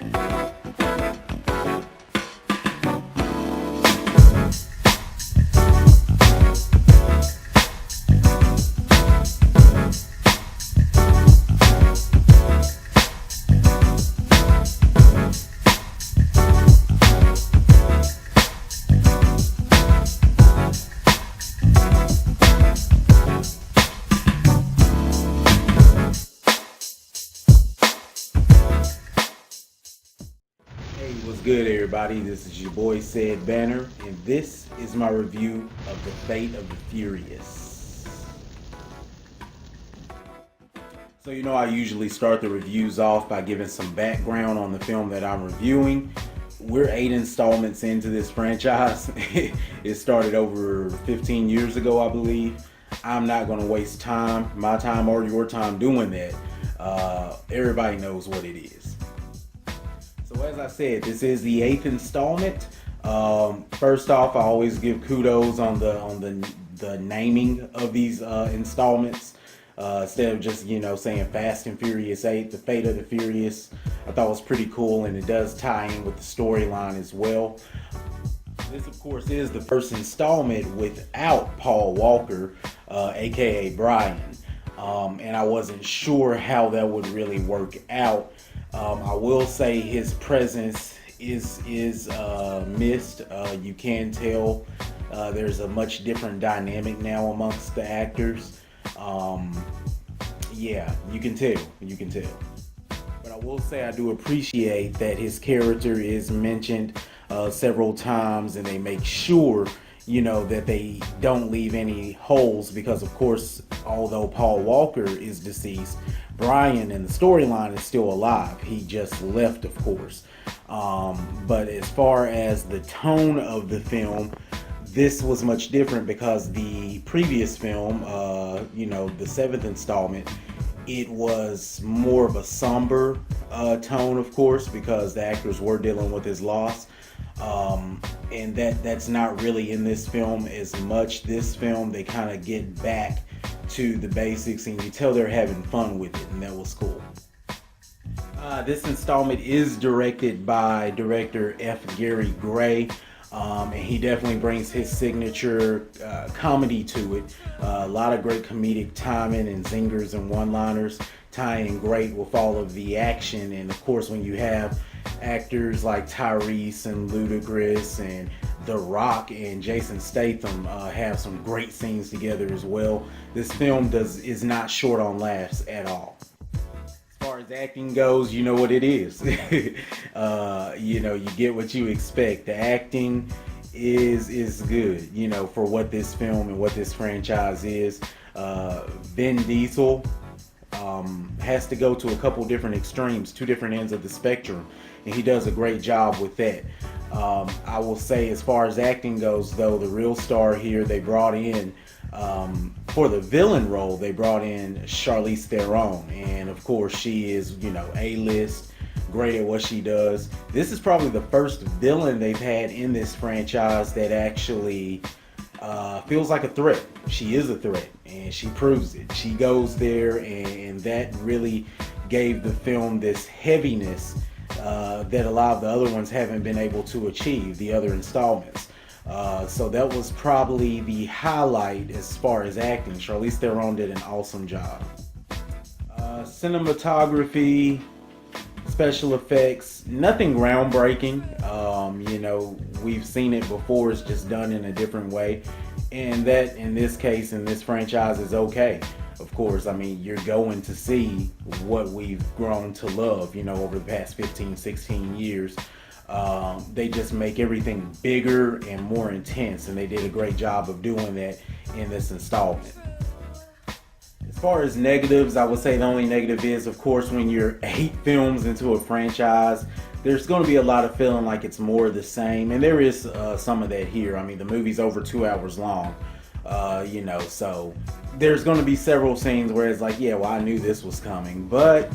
Hey, what's good, everybody? This is your boy Ced Banner, and this is my review of The Fate of the Furious. So, I usually start the reviews off by giving some background on the film that I'm reviewing. We're 8 installments into this franchise. It started over 15 years ago, I believe. I'm not going to waste my time or your time doing that. Everybody knows what it is. So as I said, this is the 8th installment. First off, I always give kudos on the naming of these installments. Instead of just saying Fast and Furious 8, The Fate of the Furious, I thought was pretty cool, and it does tie in with the storyline as well. This, of course, is the first installment without Paul Walker, aka Brian, and I wasn't sure how that would really work out. I will say his presence is missed. You can tell there's a much different dynamic now amongst the actors. Yeah, you can tell. But I will say I do appreciate that his character is mentioned several times, and they make sure that they don't leave any holes, because of course, although Paul Walker is deceased, Brian in the storyline is still alive. He just left, of course. But as far as the tone of the film, this was much different, because the previous film, the 7th installment, it was more of a somber tone, of course, because the actors were dealing with his loss. And that's not really in this film as much. This film, they kind of get back to the basics, and you tell they're having fun with it, and that was cool. This installment is directed by director F. Gary Gray, and he definitely brings his signature comedy to it. A lot of great comedic timing and zingers and one-liners, tying great with all of the action. And of course, when you have actors like Tyrese and Ludacris and The Rock and Jason Statham have some great scenes together as well. This film is not short on laughs at all. As far as acting goes, you know what it is. You get what you expect. The acting is good, for what this film and what this franchise is. Vin Diesel has to go to a couple different extremes, 2 different ends of the spectrum, and he does a great job with that. I will say, as far as acting goes, though, the real star here, they brought in, for the villain role, they brought in Charlize Theron, and of course she is, A-list, great at what she does. This is probably the first villain they've had in this franchise that actually feels like a threat. She is a threat, and she proves it. She goes there, and that really gave the film this heaviness that a lot of the other ones haven't been able to achieve, the other installments. So that was probably the highlight as far as acting. Charlize Theron did an awesome job. Cinematography, special effects, nothing groundbreaking. We've seen it before, it's just done in a different way. And that, in this case, in this franchise, is okay. Of course, you're going to see what we've grown to love, over the past 15, 16 years. They just make everything bigger and more intense, and they did a great job of doing that in this installment. As far as negatives, I would say the only negative is, of course, when you're 8 films into a franchise, there's going to be a lot of feeling like it's more of the same, and there is some of that here. The movie's over 2 hours long, so there's going to be several scenes where it's like, yeah, well, I knew this was coming, but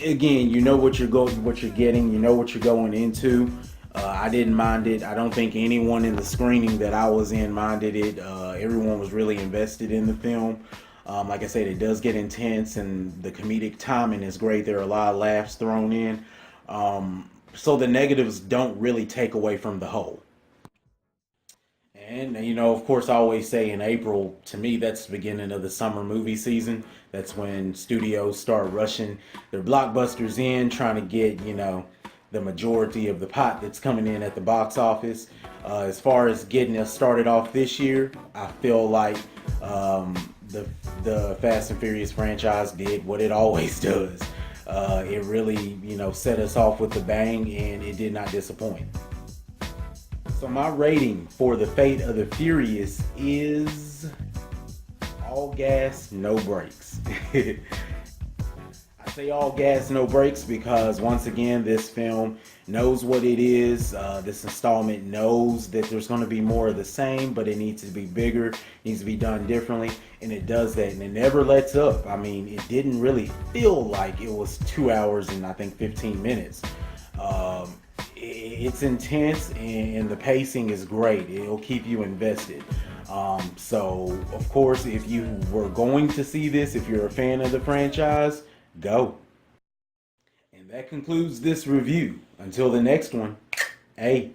again, you know what you're getting, you know what you're going into. I didn't mind it. I don't think anyone in the screening that I was in minded it. Everyone was really invested in the film. Like I said, it does get intense, and the comedic timing is great. There are a lot of laughs thrown in. So the negatives don't really take away from the whole. And you know, of course, I always say in April, to me, that's the beginning of the summer movie season. That's when studios start rushing their blockbusters in, trying to get, you know, the majority of the pot that's coming in at the box office. As far as getting us started off this year, I feel like the Fast and Furious franchise did what it always does. It really, you know, set us off with a bang, and it did not disappoint. So my rating for The Fate of the Furious is all gas, no brakes. I say all gas, no brakes because once again, this film knows what it is. This installment knows that there's going to be more of the same, but it needs to be bigger, needs to be done differently, and it does that, and it never lets up. I mean, it didn't really feel like it was 2 hours and I think 15 minutes. It's intense and the pacing is great. It'll keep you invested. So, of course, if you were going to see this, if you're a fan of the franchise, go. And that concludes this review. Until the next one, hey.